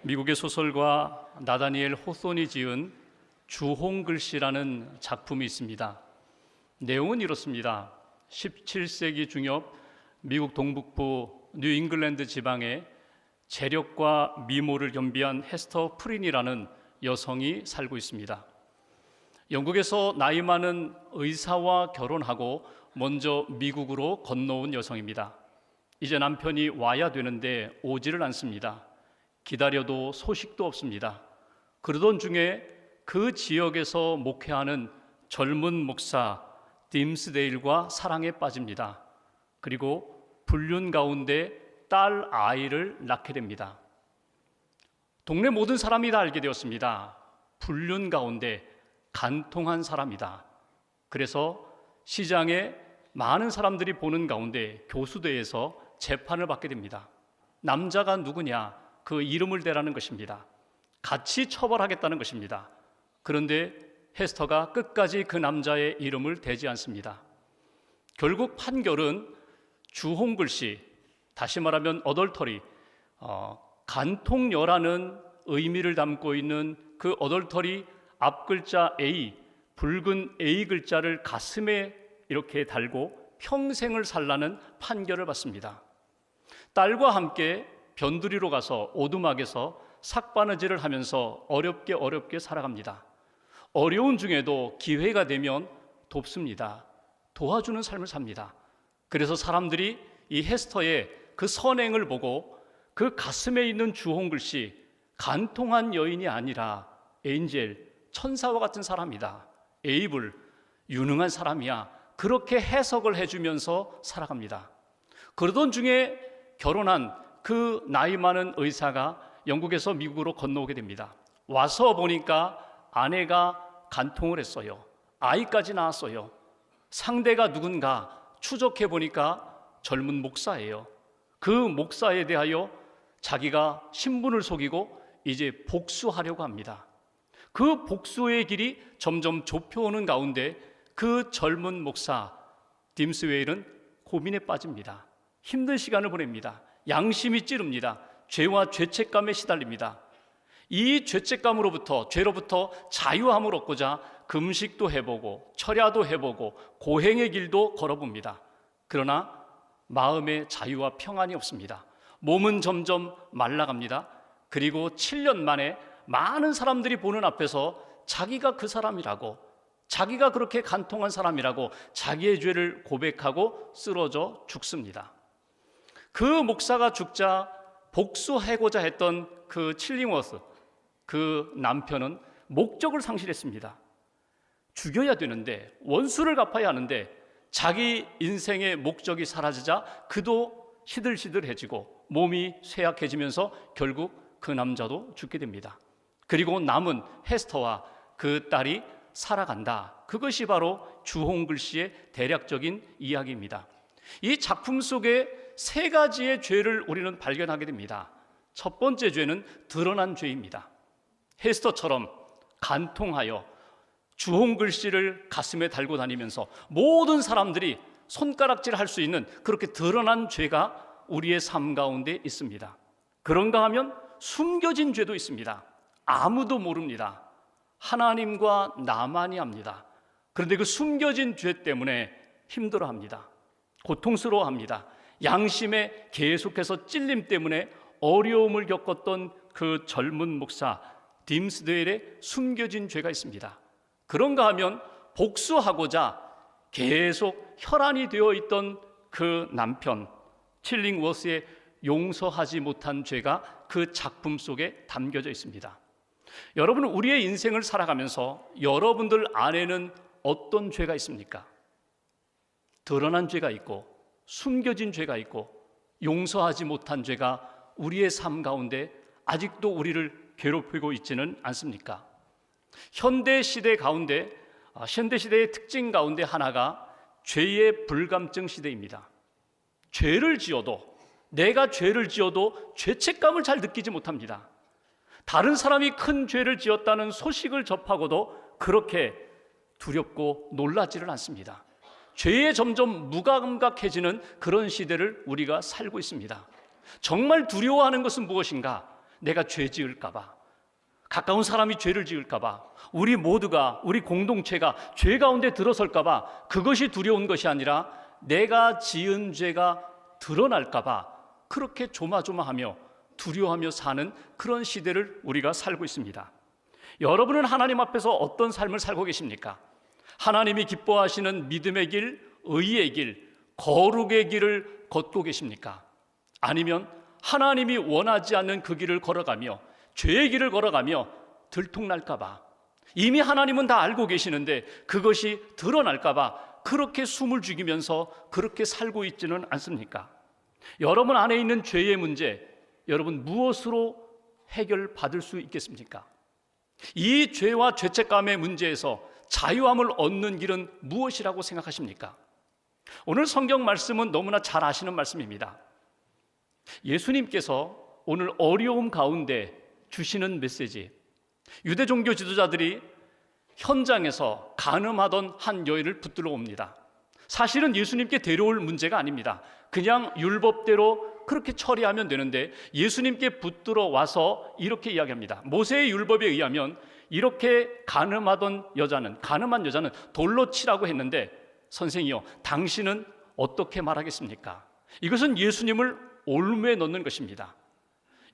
미국의 소설가 나다니엘 호손이 지은 주홍글씨라는 작품이 있습니다. 내용은 이렇습니다. 17세기 중엽 미국 동북부 뉴잉글랜드 지방에 재력과 미모를 겸비한 헤스터 프린이라는 여성이 살고 있습니다. 영국에서 나이 많은 의사와 결혼하고 먼저 미국으로 건너온 여성입니다. 이제 남편이 와야 되는데 오지를 않습니다. 기다려도 소식도 없습니다. 그러던 중에 그 지역에서 목회하는 젊은 목사 딤스데일과 사랑에 빠집니다. 그리고 불륜 가운데 딸 아이를 낳게 됩니다. 동네 모든 사람이 다 알게 되었습니다. 불륜 가운데 간통한 사람이다. 그래서 시장에 많은 사람들이 보는 가운데 교수대에서 재판을 받게 됩니다. 남자가 누구냐? 그 이름을 대라는 것입니다. 같이 처벌하겠다는 것입니다. 그런데 헤스터가 끝까지 그 남자의 이름을 대지 않습니다. 결국 판결은 주홍글씨, 다시 말하면 어덜터리, 간통녀라는 의미를 담고 있는 그 어덜터리 앞글자 A, 붉은 A 글자를 가슴에 이렇게 달고 평생을 살라는 판결을 받습니다. 딸과 함께 변두리로 가서 오두막에서 삭바느질을 하면서 어렵게 살아갑니다. 어려운 중에도 기회가 되면 돕습니다. 도와주는 삶을 삽니다. 그래서 사람들이 이 헤스터의 그 선행을 보고 그 가슴에 있는 주홍글씨, 간통한 여인이 아니라 엔젤, 천사와 같은 사람이다. 에이블, 유능한 사람이야. 그렇게 해석을 해주면서 살아갑니다. 그러던 중에 결혼한 그 나이 많은 의사가 영국에서 미국으로 건너오게 됩니다. 와서 보니까 아내가 간통을 했어요. 아이까지 낳았어요. 상대가 누군가 추적해 보니까 젊은 목사예요. 그 목사에 대하여 자기가 신분을 속이고 이제 복수하려고 합니다. 그 복수의 길이 점점 좁혀오는 가운데 그 젊은 목사 딤스웨일은 고민에 빠집니다. 힘든 시간을 보냅니다. 양심이 찌릅니다. 죄와 죄책감에 시달립니다. 이 죄책감으로부터, 죄로부터 자유함을 얻고자 금식도 해보고 철야도 해보고 고행의 길도 걸어봅니다. 그러나 마음의 자유와 평안이 없습니다. 몸은 점점 말라갑니다. 그리고 7년 만에 많은 사람들이 보는 앞에서 자기가 그 사람이라고, 자기가 그렇게 간통한 사람이라고 자기의 죄를 고백하고 쓰러져 죽습니다. 그 목사가 죽자 복수하고자 했던 그 칠링워스, 그 남편은 목적을 상실했습니다. 죽여야 되는데, 원수를 갚아야 하는데 자기 인생의 목적이 사라지자 그도 시들시들해지고 몸이 쇠약해지면서 결국 그 남자도 죽게 됩니다. 그리고 남은 헤스터와 그 딸이 살아간다. 그것이 바로 주홍글씨의 대략적인 이야기입니다. 이 작품 속에 세 가지의 죄를 우리는 발견하게 됩니다. 첫 번째 죄는 드러난 죄입니다. 헤스터처럼 간통하여 주홍글씨를 가슴에 달고 다니면서 모든 사람들이 손가락질할 수 있는 그렇게 드러난 죄가 우리의 삶 가운데 있습니다. 그런가 하면 숨겨진 죄도 있습니다. 아무도 모릅니다. 하나님과 나만이 압니다. 그런데 그 숨겨진 죄 때문에 힘들어합니다. 고통스러워합니다. 양심에 계속해서 찔림 때문에 어려움을 겪었던 그 젊은 목사 딤스데일의 숨겨진 죄가 있습니다. 그런가 하면 복수하고자 계속 혈안이 되어 있던 그 남편 칠링워스의 용서하지 못한 죄가 그 작품 속에 담겨져 있습니다. 여러분, 우리의 인생을 살아가면서 여러분들 안에는 어떤 죄가 있습니까? 드러난 죄가 있고 숨겨진 죄가 있고 용서하지 못한 죄가 우리의 삶 가운데 아직도 우리를 괴롭히고 있지는 않습니까? 현대시대 가운데, 현대시대의 특징 가운데 하나가 죄의 불감증 시대입니다. 죄를 지어도, 내가 죄를 지어도 죄책감을 잘 느끼지 못합니다. 다른 사람이 큰 죄를 지었다는 소식을 접하고도 그렇게 두렵고 놀라지를 않습니다. 죄에 점점 무감각해지는 그런 시대를 우리가 살고 있습니다. 정말 두려워하는 것은 무엇인가? 내가 죄 지을까 봐, 가까운 사람이 죄를 지을까 봐, 우리 모두가, 우리 공동체가 죄 가운데 들어설까 봐, 그것이 두려운 것이 아니라 내가 지은 죄가 드러날까 봐 그렇게 조마조마하며 두려워하며 사는 그런 시대를 우리가 살고 있습니다. 여러분은 하나님 앞에서 어떤 삶을 살고 계십니까? 하나님이 기뻐하시는 믿음의 길, 의의 길, 거룩의 길을 걷고 계십니까? 아니면 하나님이 원하지 않는 그 길을 걸어가며 죄의 길을 걸어가며 들통날까 봐, 이미 하나님은 다 알고 계시는데 그것이 드러날까 봐 그렇게 숨을 죽이면서 그렇게 살고 있지는 않습니까? 여러분 안에 있는 죄의 문제, 여러분 무엇으로 해결받을 수 있겠습니까? 이 죄와 죄책감의 문제에서 자유함을 얻는 길은 무엇이라고 생각하십니까? 오늘 성경 말씀은 너무나 잘 아시는 말씀입니다. 예수님께서 오늘 어려움 가운데 주시는 메시지, 유대 종교 지도자들이 현장에서 간음하던 한 여인을 붙들러 옵니다. 사실은 예수님께 데려올 문제가 아닙니다. 그냥 율법대로 그렇게 처리하면 되는데 예수님께 붙들어 와서 이렇게 이야기합니다. 모세의 율법에 의하면 이렇게 간음한 여자는 돌로 치라고 했는데, 선생이요, 당신은 어떻게 말하겠습니까? 이것은 예수님을 올무에 넣는 것입니다.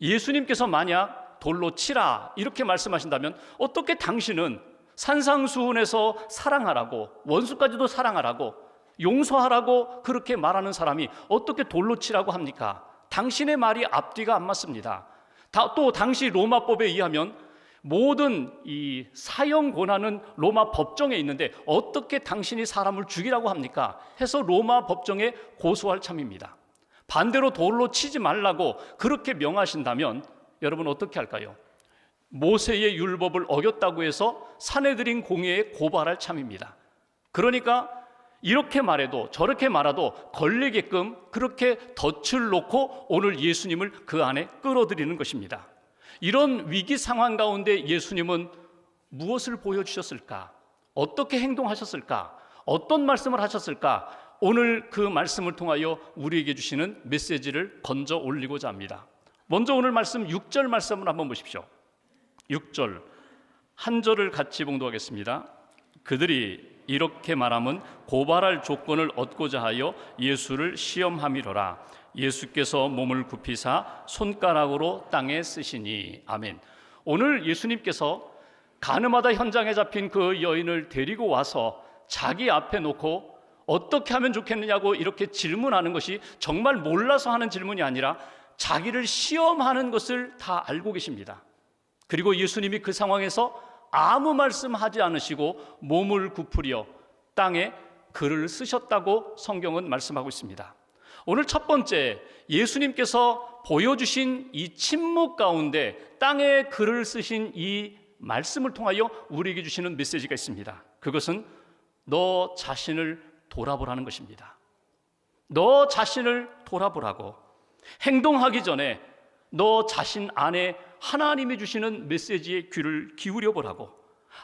예수님께서 만약 돌로 치라 이렇게 말씀하신다면 어떻게 당신은 산상수훈에서 사랑하라고, 원수까지도 사랑하라고, 용서하라고 그렇게 말하는 사람이 어떻게 돌로 치라고 합니까? 당신의 말이 앞뒤가 안 맞습니다. 또 당시 로마법에 의하면 모든 이 사형 권한은 로마 법정에 있는데 어떻게 당신이 사람을 죽이라고 합니까? 해서 로마 법정에 고소할 참입니다. 반대로 돌로 치지 말라고 그렇게 명하신다면 여러분 어떻게 할까요? 모세의 율법을 어겼다고 해서 산헤드린 공회에 고발할 참입니다. 그러니까 이렇게 말해도 저렇게 말해도 걸리게끔 그렇게 덫을 놓고 오늘 예수님을 그 안에 끌어들이는 것입니다. 이런 위기 상황 가운데 예수님은 무엇을 보여주셨을까? 어떻게 행동하셨을까? 어떤 말씀을 하셨을까? 오늘 그 말씀을 통하여 우리에게 주시는 메시지를 건져 올리고자 합니다. 먼저 오늘 말씀 6절 말씀을 한번 보십시오. 6절 한 절을 같이 봉독하겠습니다. 그들이 이렇게 말하면 고발할 조건을 얻고자 하여 예수를 시험함이로라. 예수께서 몸을 굽히사 손가락으로 땅에 쓰시니. 아멘. 오늘 예수님께서 간음하다 현장에 잡힌 그 여인을 데리고 와서 자기 앞에 놓고 어떻게 하면 좋겠느냐고 이렇게 질문하는 것이 정말 몰라서 하는 질문이 아니라 자기를 시험하는 것을 다 알고 계십니다. 그리고 예수님이 그 상황에서 아무 말씀하지 않으시고 몸을 굽으려 땅에 글을 쓰셨다고 성경은 말씀하고 있습니다. 오늘 첫 번째, 예수님께서 보여주신 이 침묵 가운데 땅에 글을 쓰신 이 말씀을 통하여 우리에게 주시는 메시지가 있습니다. 그것은 너 자신을 돌아보라는 것입니다. 너 자신을 돌아보라고. 행동하기 전에 너 자신 안에 하나님이 주시는 메시지에 귀를 기울여 보라고.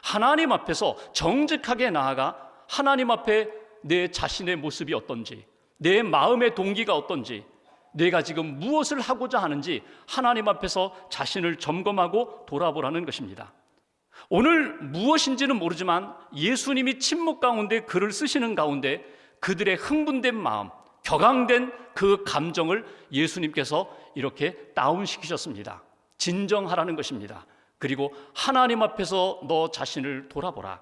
하나님 앞에서 정직하게 나아가 하나님 앞에 내 자신의 모습이 어떤지, 내 마음의 동기가 어떤지, 내가 지금 무엇을 하고자 하는지 하나님 앞에서 자신을 점검하고 돌아보라는 것입니다. 오늘 무엇인지는 모르지만 예수님이 침묵 가운데 글을 쓰시는 가운데 그들의 흥분된 마음, 격앙된 그 감정을 예수님께서 이렇게 다운시키셨습니다. 진정하라는 것입니다. 그리고 하나님 앞에서 너 자신을 돌아보라.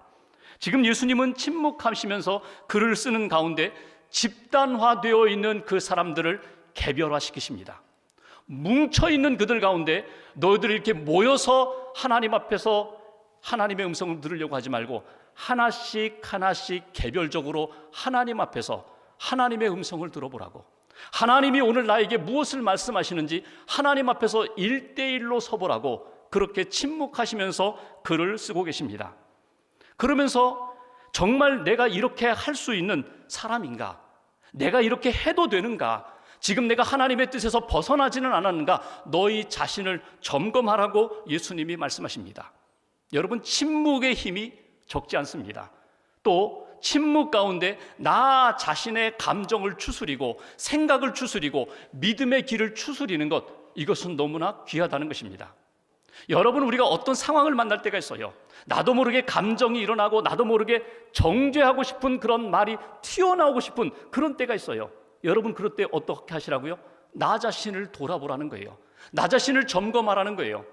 지금 예수님은 침묵하시면서 글을 쓰는 가운데 집단화되어 있는 그 사람들을 개별화시키십니다. 뭉쳐있는 그들 가운데 너희들이 이렇게 모여서 하나님 앞에서 하나님의 음성을 들으려고 하지 말고 하나씩 하나씩 개별적으로 하나님 앞에서 하나님의 음성을 들어보라고. 하나님이 오늘 나에게 무엇을 말씀하시는지 하나님 앞에서 1대1로 서보라고 그렇게 침묵하시면서 글을 쓰고 계십니다. 그러면서 정말 내가 이렇게 할 수 있는 사람인가? 내가 이렇게 해도 되는가? 지금 내가 하나님의 뜻에서 벗어나지는 않았는가? 너희 자신을 점검하라고 예수님이 말씀하십니다. 여러분, 침묵의 힘이 적지 않습니다. 또 침묵 가운데 나 자신의 감정을 추스리고 생각을 추스리고 믿음의 길을 추스리는 것, 이것은 너무나 귀하다는 것입니다. 여러분, 우리가 어떤 상황을 만날 때가 있어요. 나도 모르게 감정이 일어나고 나도 모르게 정죄하고 싶은 그런 말이 튀어나오고 싶은 그런 때가 있어요. 여러분, 그럴 때 어떻게 하시라고요? 나 자신을 돌아보라는 거예요. 나 자신을 점검하라는 거예요.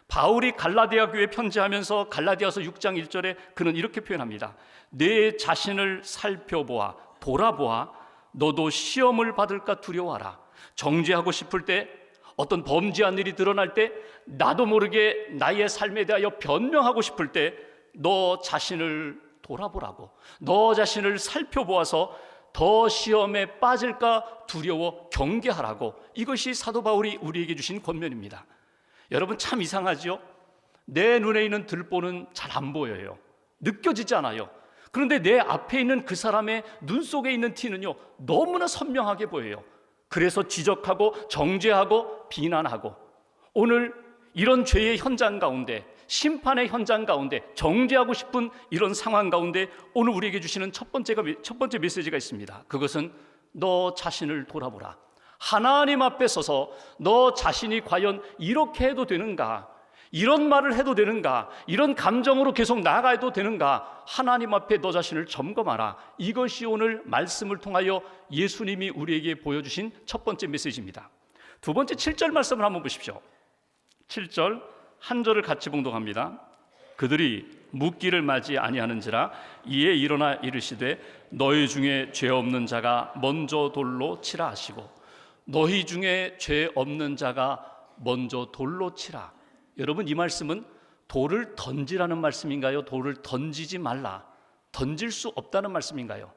바울이 갈라디아 교회에 편지하면서 갈라디아서 6장 1절에 그는 이렇게 표현합니다. 내 자신을 살펴보아 돌아보아 너도 시험을 받을까 두려워하라. 정죄하고 싶을 때, 어떤 범죄한 일이 드러날 때, 나도 모르게 나의 삶에 대하여 변명하고 싶을 때 너 자신을 돌아보라고, 너 자신을 살펴보아서 더 시험에 빠질까 두려워 경계하라고. 이것이 사도 바울이 우리에게 주신 권면입니다. 여러분, 참 이상하죠? 내 눈에 있는 들보는 잘 안 보여요. 느껴지지 않아요. 그런데 내 앞에 있는 그 사람의 눈 속에 있는 티는요, 너무나 선명하게 보여요. 그래서 지적하고 정죄하고 비난하고, 오늘 이런 죄의 현장 가운데, 심판의 현장 가운데, 정죄하고 싶은 이런 상황 가운데 오늘 우리에게 주시는 첫 번째 메시지가 있습니다. 그것은 너 자신을 돌아보라. 하나님 앞에 서서 너 자신이 과연 이렇게 해도 되는가? 이런 말을 해도 되는가? 이런 감정으로 계속 나아가도 되는가? 하나님 앞에 너 자신을 점검하라. 이것이 오늘 말씀을 통하여 예수님이 우리에게 보여주신 첫 번째 메시지입니다. 두 번째 7절 말씀을 한번 보십시오. 7절 한 절을 같이 봉독합니다. 그들이 묻기를 맞이 아니하는지라 이에 일어나 이르시되 너희 중에 죄 없는 자가 먼저 돌로 치라 하시고, 너희 중에 죄 없는 자가 먼저 돌로 치라. 여러분, 이 말씀은 돌을 던지라는 말씀인가요? 돌을 던지지 말라, 던질 수 없다는 말씀인가요?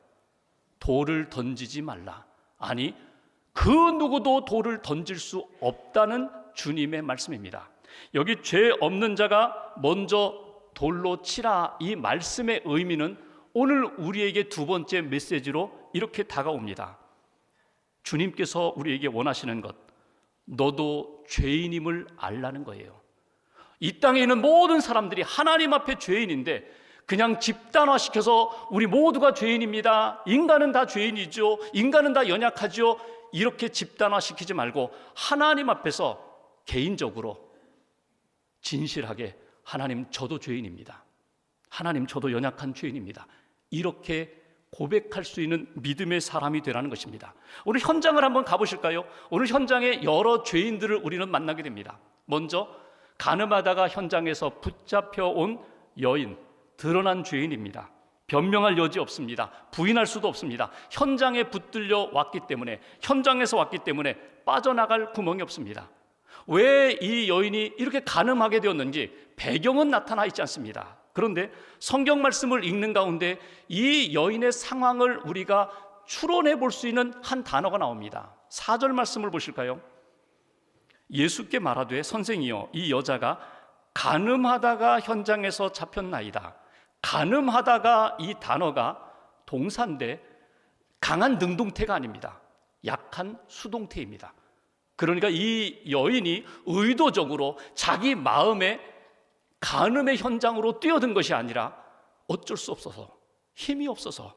돌을 던지지 말라, 아니 그 누구도 돌을 던질 수 없다는 주님의 말씀입니다. 여기 죄 없는 자가 먼저 돌로 치라, 이 말씀의 의미는 오늘 우리에게 두 번째 메시지로 이렇게 다가옵니다. 주님께서 우리에게 원하시는 것, 너도 죄인임을 알라는 거예요. 이 땅에 있는 모든 사람들이 하나님 앞에 죄인인데 그냥 집단화시켜서 우리 모두가 죄인입니다, 인간은 다 죄인이죠, 인간은 다 연약하죠, 이렇게 집단화시키지 말고 하나님 앞에서 개인적으로 진실하게, 하나님 저도 죄인입니다, 하나님 저도 연약한 죄인입니다, 이렇게 고백할 수 있는 믿음의 사람이 되라는 것입니다. 오늘 현장을 한번 가보실까요? 오늘 현장에 여러 죄인들을 우리는 만나게 됩니다. 먼저 간음하다가 현장에서 붙잡혀온 여인, 드러난 죄인입니다. 변명할 여지 없습니다. 부인할 수도 없습니다. 현장에 붙들려 왔기 때문에, 현장에서 왔기 때문에 빠져나갈 구멍이 없습니다. 왜 이 여인이 이렇게 간음하게 되었는지 배경은 나타나 있지 않습니다. 그런데 성경 말씀을 읽는 가운데 이 여인의 상황을 우리가 추론해 볼 수 있는 한 단어가 나옵니다. 4절 말씀을 보실까요? 예수께 말하되 선생이여, 이 여자가 간음하다가 현장에서 잡혔나이다. 간음하다가 이 단어가 동사인데 강한 능동태가 아닙니다. 약한 수동태입니다. 그러니까 이 여인이 의도적으로 자기 마음에 간음의 현장으로 뛰어든 것이 아니라 어쩔 수 없어서, 힘이 없어서,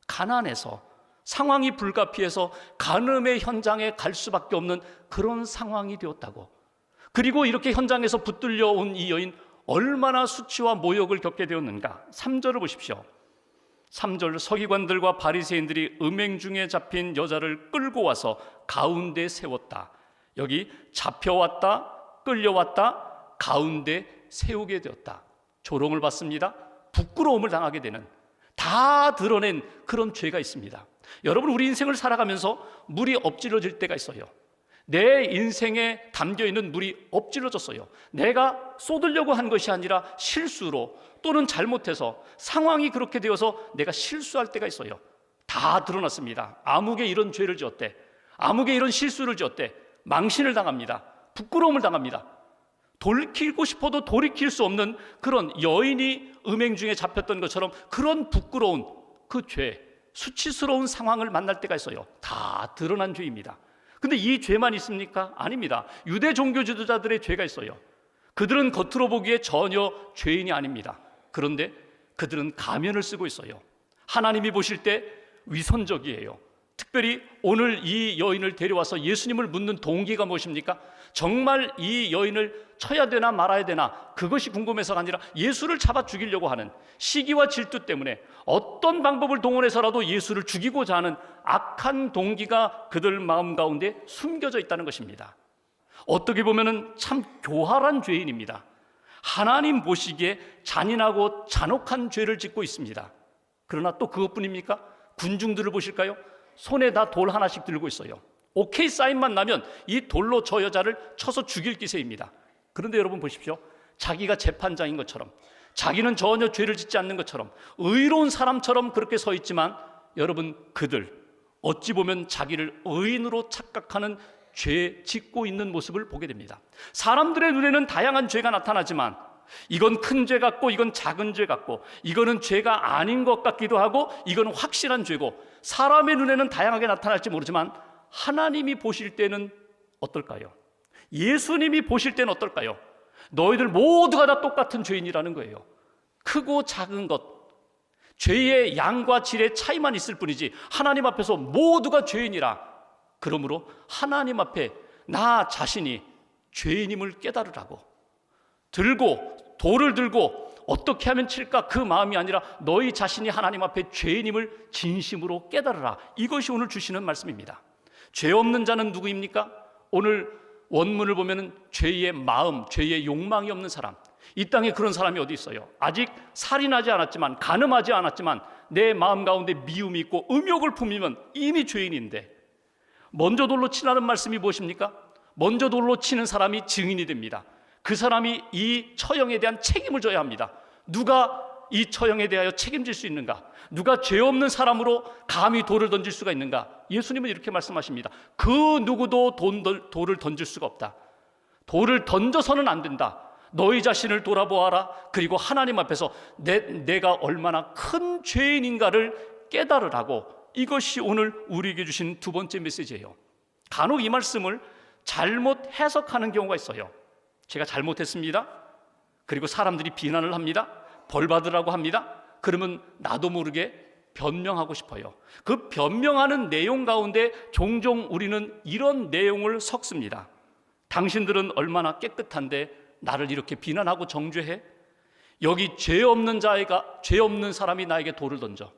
가난해서, 상황이 불가피해서 간음의 현장에 갈 수밖에 없는 그런 상황이 되었다고. 그리고 이렇게 현장에서 붙들려 온 이 여인, 얼마나 수치와 모욕을 겪게 되었는가. 3절을 보십시오. 3절 서기관들과 바리새인들이 음행 중에 잡힌 여자를 끌고 와서 가운데 세웠다. 여기 잡혀왔다, 끌려왔다, 가운데 세우게 되었다. 조롱을 받습니다. 부끄러움을 당하게 되는, 다 드러낸 그런 죄가 있습니다. 여러분, 우리 인생을 살아가면서 물이 엎질러질 때가 있어요. 내 인생에 담겨있는 물이 엎질러졌어요. 내가 쏟으려고 한 것이 아니라 실수로 또는 잘못해서 상황이 그렇게 되어서 내가 실수할 때가 있어요. 다 드러났습니다. 아무개 이런 죄를 지었대, 아무개 이런 실수를 지었대. 망신을 당합니다. 부끄러움을 당합니다. 돌이키고 싶어도 돌이킬 수 없는 그런, 여인이 음행 중에 잡혔던 것처럼 그런 부끄러운 그 죄, 수치스러운 상황을 만날 때가 있어요. 다 드러난 죄입니다. 근데 이 죄만 있습니까? 아닙니다. 유대 종교 지도자들의 죄가 있어요. 그들은 겉으로 보기에 전혀 죄인이 아닙니다. 그런데 그들은 가면을 쓰고 있어요. 하나님이 보실 때 위선적이에요. 특별히 오늘 이 여인을 데려와서 예수님을 묻는 동기가 무엇입니까? 정말 이 여인을 쳐야 되나 말아야 되나 그것이 궁금해서가 아니라 예수를 잡아 죽이려고 하는 시기와 질투 때문에 어떤 방법을 동원해서라도 예수를 죽이고자 하는 악한 동기가 그들 마음 가운데 숨겨져 있다는 것입니다. 어떻게 보면 참 교활한 죄인입니다. 하나님 보시기에 잔인하고 잔혹한 죄를 짓고 있습니다. 그러나 또 그것뿐입니까? 군중들을 보실까요? 손에 다 돌 하나씩 들고 있어요. 오케이 사인만 나면 이 돌로 저 여자를 쳐서 죽일 기세입니다. 그런데 여러분 보십시오. 자기가 재판장인 것처럼, 자기는 전혀 죄를 짓지 않는 것처럼, 의로운 사람처럼 그렇게 서 있지만 여러분, 그들 어찌 보면 자기를 의인으로 착각하는 죄 짓고 있는 모습을 보게 됩니다. 사람들의 눈에는 다양한 죄가 나타나지만 이건 큰 죄 같고 이건 작은 죄 같고 이거는 죄가 아닌 것 같기도 하고 이건 확실한 죄고, 사람의 눈에는 다양하게 나타날지 모르지만 하나님이 보실 때는 어떨까요? 예수님이 보실 때는 어떨까요? 너희들 모두가 다 똑같은 죄인이라는 거예요. 크고 작은 것, 죄의 양과 질의 차이만 있을 뿐이지 하나님 앞에서 모두가 죄인이라. 그러므로 하나님 앞에 나 자신이 죄인임을 깨달으라고, 돌을 들고 어떻게 하면 칠까 그 마음이 아니라 너희 자신이 하나님 앞에 죄인임을 진심으로 깨달으라. 이것이 오늘 주시는 말씀입니다. 죄 없는 자는 누구입니까? 오늘 원문을 보면 죄의 마음, 죄의 욕망이 없는 사람. 이 땅에 그런 사람이 어디 있어요? 아직 살인하지 않았지만, 간음하지 않았지만 내 마음 가운데 미움이 있고 음욕을 품으면 이미 죄인인데, 먼저 돌로 치라는 말씀이 무엇입니까? 먼저 돌로 치는 사람이 증인이 됩니다. 그 사람이 이 처형에 대한 책임을 져야 합니다. 누가 이 처형에 대하여 책임질 수 있는가? 누가 죄 없는 사람으로 감히 돌을 던질 수가 있는가? 예수님은 이렇게 말씀하십니다. 그 누구도 돌을 던질 수가 없다. 돌을 던져서는 안 된다. 너희 자신을 돌아보아라. 그리고 하나님 앞에서 내가 얼마나 큰 죄인인가를 깨달으라고. 이것이 오늘 우리에게 주신 두 번째 메시지예요. 간혹 이 말씀을 잘못 해석하는 경우가 있어요. 제가 잘못했습니다. 그리고 사람들이 비난을 합니다. 벌 받으라고 합니다. 그러면 나도 모르게 변명하고 싶어요. 그 변명하는 내용 가운데 종종 우리는 이런 내용을 섞습니다. 당신들은 얼마나 깨끗한데 나를 이렇게 비난하고 정죄해? 여기 죄 없는 사람이 나에게 돌을 던져.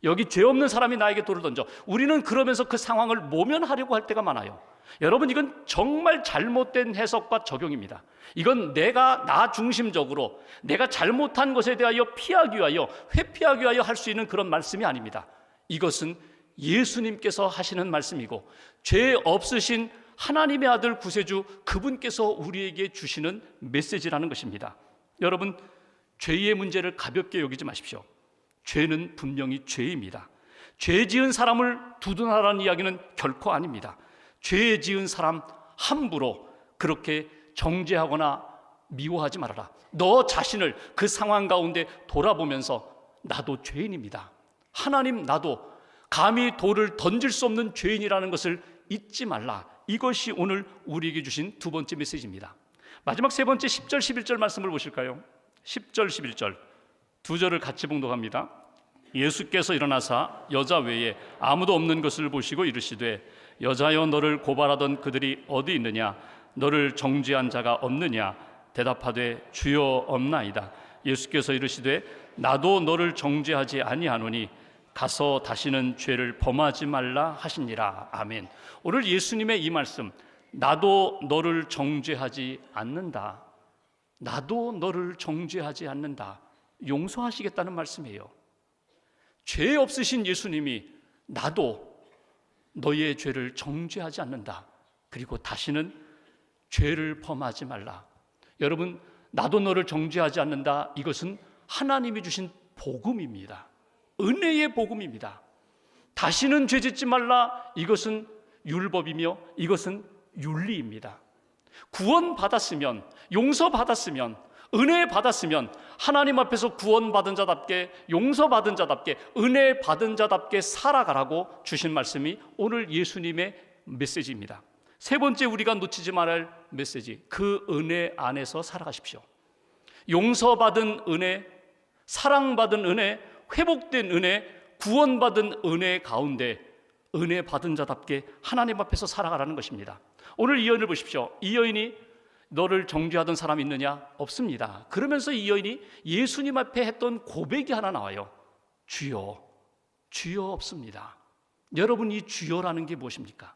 여기 죄 없는 사람이 나에게 돌을 던져. 우리는 그러면서 그 상황을 모면하려고 할 때가 많아요. 여러분, 이건 정말 잘못된 해석과 적용입니다. 이건 나 중심적으로 내가 잘못한 것에 대하여 피하기 위하여, 회피하기 위하여 할 수 있는 그런 말씀이 아닙니다. 이것은 예수님께서 하시는 말씀이고 죄 없으신 하나님의 아들 구세주 그분께서 우리에게 주시는 메시지라는 것입니다. 여러분, 죄의 문제를 가볍게 여기지 마십시오. 죄는 분명히 죄입니다. 죄 지은 사람을 두둔하라는 이야기는 결코 아닙니다. 죄 지은 사람 함부로 그렇게 정죄하거나 미워하지 말아라. 너 자신을 그 상황 가운데 돌아보면서 나도 죄인입니다. 하나님, 나도 감히 돌을 던질 수 없는 죄인이라는 것을 잊지 말라. 이것이 오늘 우리에게 주신 두 번째 메시지입니다. 마지막 세 번째 10절 11절 말씀을 보실까요? 10절 11절 두 절을 같이 봉독합니다. 예수께서 일어나사 여자 외에 아무도 없는 것을 보시고 이르시되 여자여, 너를 고발하던 그들이 어디 있느냐? 너를 정죄한 자가 없느냐? 대답하되 주여 없나이다. 예수께서 이르시되 나도 너를 정죄하지 아니하노니 가서 다시는 죄를 범하지 말라 하시니라. 아멘. 오늘 예수님의 이 말씀, 나도 너를 정죄하지 않는다, 나도 너를 정죄하지 않는다, 용서하시겠다는 말씀이에요. 죄 없으신 예수님이 나도 너의 죄를 정죄하지 않는다, 그리고 다시는 죄를 범하지 말라. 여러분, 나도 너를 정죄하지 않는다, 이것은 하나님이 주신 복음입니다. 은혜의 복음입니다. 다시는 죄 짓지 말라, 이것은 율법이며 이것은 윤리입니다. 구원받았으면, 용서받았으면, 은혜 받았으면 하나님 앞에서 구원받은 자답게, 용서받은 자답게, 은혜 받은 자답게 살아가라고 주신 말씀이 오늘 예수님의 메시지입니다. 세 번째 우리가 놓치지 말아야 할 메시지, 그 은혜 안에서 살아가십시오. 용서받은 은혜, 사랑받은 은혜, 회복된 은혜, 구원받은 은혜 가운데 은혜 받은 자답게 하나님 앞에서 살아가라는 것입니다. 오늘 이 여인을 보십시오. 이 여인이 너를 정죄하던 사람 있느냐? 없습니다. 그러면서 이 여인이 예수님 앞에 했던 고백이 하나 나와요. 주여, 주여 없습니다. 여러분, 이 주여라는 게 무엇입니까?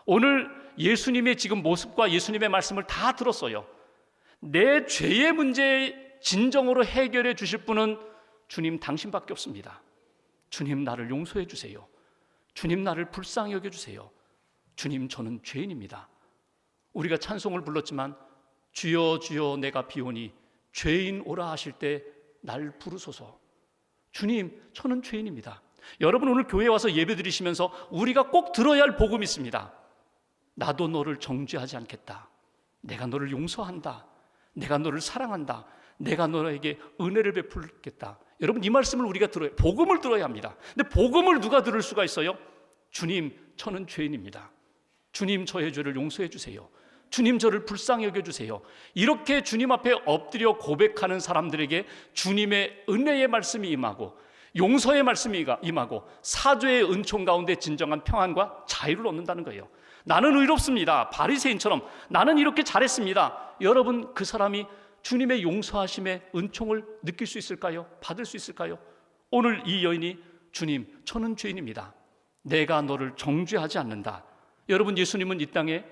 오늘 예수님의 지금 모습과 예수님의 말씀을 다 들었어요. 내 죄의 문제 진정으로 해결해 주실 분은 주님 당신밖에 없습니다. 주님, 나를 용서해 주세요. 주님, 나를 불쌍히 여겨주세요. 주님, 저는 죄인입니다. 우리가 찬송을 불렀지만 주여 주여 내가 비오니 죄인 오라 하실 때 날 부르소서. 주님, 저는 죄인입니다. 여러분, 오늘 교회에 와서 예배 드리시면서 우리가 꼭 들어야 할 복음이 있습니다. 나도 너를 정죄하지 않겠다. 내가 너를 용서한다. 내가 너를 사랑한다. 내가 너에게 은혜를 베풀겠다. 여러분, 이 말씀을 우리가 들어야, 복음을 들어야 합니다. 근데 복음을 누가 들을 수가 있어요? 주님, 저는 죄인입니다. 주님, 저의 죄를 용서해 주세요. 주님, 저를 불쌍히 여겨주세요. 이렇게 주님 앞에 엎드려 고백하는 사람들에게 주님의 은혜의 말씀이 임하고 용서의 말씀이 임하고 사죄의 은총 가운데 진정한 평안과 자유를 얻는다는 거예요. 나는 의롭습니다. 바리새인처럼 나는 이렇게 잘했습니다. 여러분, 그 사람이 주님의 용서하심의 은총을 느낄 수 있을까요? 받을 수 있을까요? 오늘 이 여인이 주님, 저는 죄인입니다. 내가 너를 정죄하지 않는다. 여러분, 예수님은 이 땅에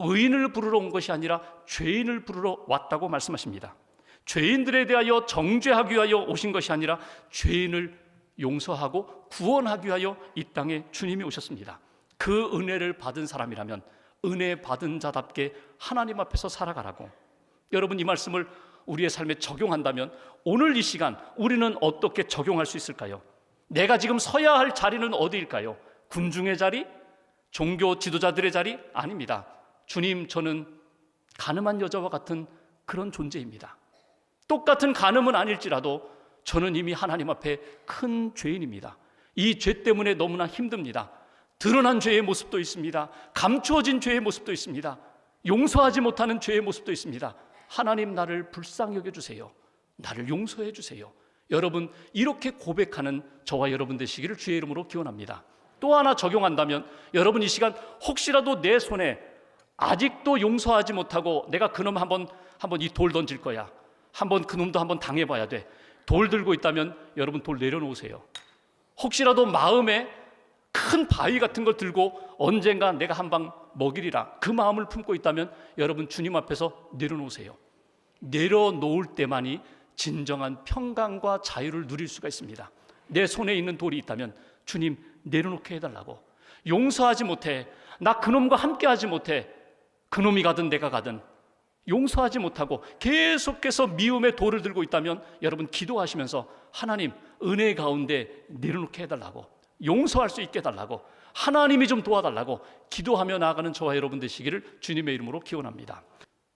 의인을 부르러 온 것이 아니라 죄인을 부르러 왔다고 말씀하십니다. 죄인들에 대하여 정죄하기 위하여 오신 것이 아니라 죄인을 용서하고 구원하기 위하여 이 땅에 주님이 오셨습니다. 그 은혜를 받은 사람이라면 은혜 받은 자답게 하나님 앞에서 살아가라고. 여러분, 이 말씀을 우리의 삶에 적용한다면 오늘 이 시간 우리는 어떻게 적용할 수 있을까요? 내가 지금 서야 할 자리는 어디일까요? 군중의 자리? 종교 지도자들의 자리? 아닙니다. 주님, 저는 간음한 여자와 같은 그런 존재입니다. 똑같은 간음은 아닐지라도 저는 이미 하나님 앞에 큰 죄인입니다. 이 죄 때문에 너무나 힘듭니다. 드러난 죄의 모습도 있습니다. 감추어진 죄의 모습도 있습니다. 용서하지 못하는 죄의 모습도 있습니다. 하나님, 나를 불쌍히 여겨주세요. 나를 용서해 주세요. 여러분, 이렇게 고백하는 저와 여러분 되시기를 주의 이름으로 기원합니다. 또 하나 적용한다면 여러분, 이 시간 혹시라도 내 손에 아직도 용서하지 못하고 내가 그놈 한번 이 돌 던질 거야, 한번 그놈도 한번 당해봐야 돼, 돌 들고 있다면 여러분, 돌 내려놓으세요. 혹시라도 마음에 큰 바위 같은 걸 들고 언젠가 내가 한 방 먹이리라 그 마음을 품고 있다면 여러분, 주님 앞에서 내려놓으세요. 내려놓을 때만이 진정한 평강과 자유를 누릴 수가 있습니다. 내 손에 있는 돌이 있다면 주님, 내려놓게 해달라고. 용서하지 못해, 나 그놈과 함께 하지 못해, 그놈이 가든 내가 가든 용서하지 못하고 계속해서 미움의 돌을 들고 있다면 여러분, 기도하시면서 하나님, 은혜 가운데 내려놓게 해달라고, 용서할 수 있게 해달라고, 하나님이 좀 도와달라고 기도하며 나아가는 저와 여러분 되시기를 주님의 이름으로 기원합니다.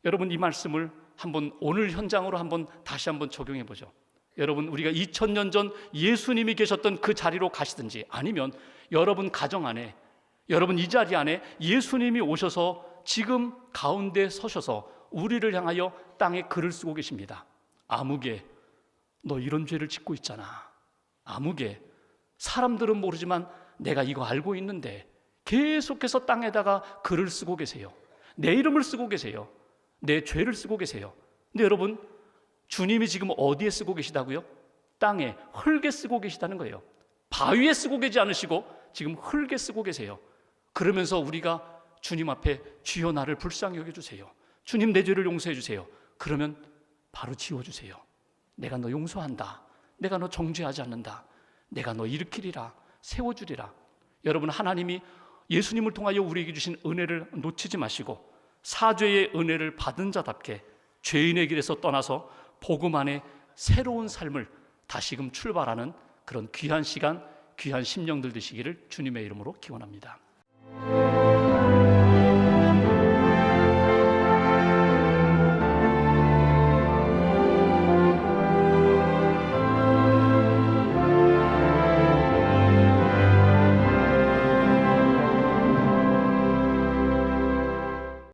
여러분, 이 말씀을 한번 오늘 현장으로 다시 한번 적용해 보죠. 여러분, 우리가 2000년 전 예수님이 계셨던 그 자리로 가시든지, 아니면 여러분 가정 안에, 여러분 이 자리 안에 예수님이 오셔서 지금 가운데 서셔서 우리를 향하여 땅에 글을 쓰고 계십니다. 아무개, 너 이런 죄를 짓고 있잖아. 아무개, 사람들은 모르지만 내가 이거 알고 있는데 계속해서 땅에다가 글을 쓰고 계세요. 내 이름을 쓰고 계세요. 내 죄를 쓰고 계세요. 근데 여러분, 주님이 지금 어디에 쓰고 계시다고요? 땅에, 흙에 쓰고 계시다는 거예요. 바위에 쓰고 계지 않으시고 지금 흙에 쓰고 계세요. 그러면서 우리가 주님 앞에 주여, 나를 불쌍히 여겨주세요. 주님, 내 죄를 용서해 주세요. 그러면 바로 지워주세요. 내가 너 용서한다. 내가 너 정죄하지 않는다. 내가 너 일으키리라, 세워주리라. 여러분, 하나님이 예수님을 통하여 우리에게 주신 은혜를 놓치지 마시고 사죄의 은혜를 받은 자답게 죄인의 길에서 떠나서 복음 안에 새로운 삶을 다시금 출발하는 그런 귀한 시간, 귀한 심령들 되시기를 주님의 이름으로 기원합니다.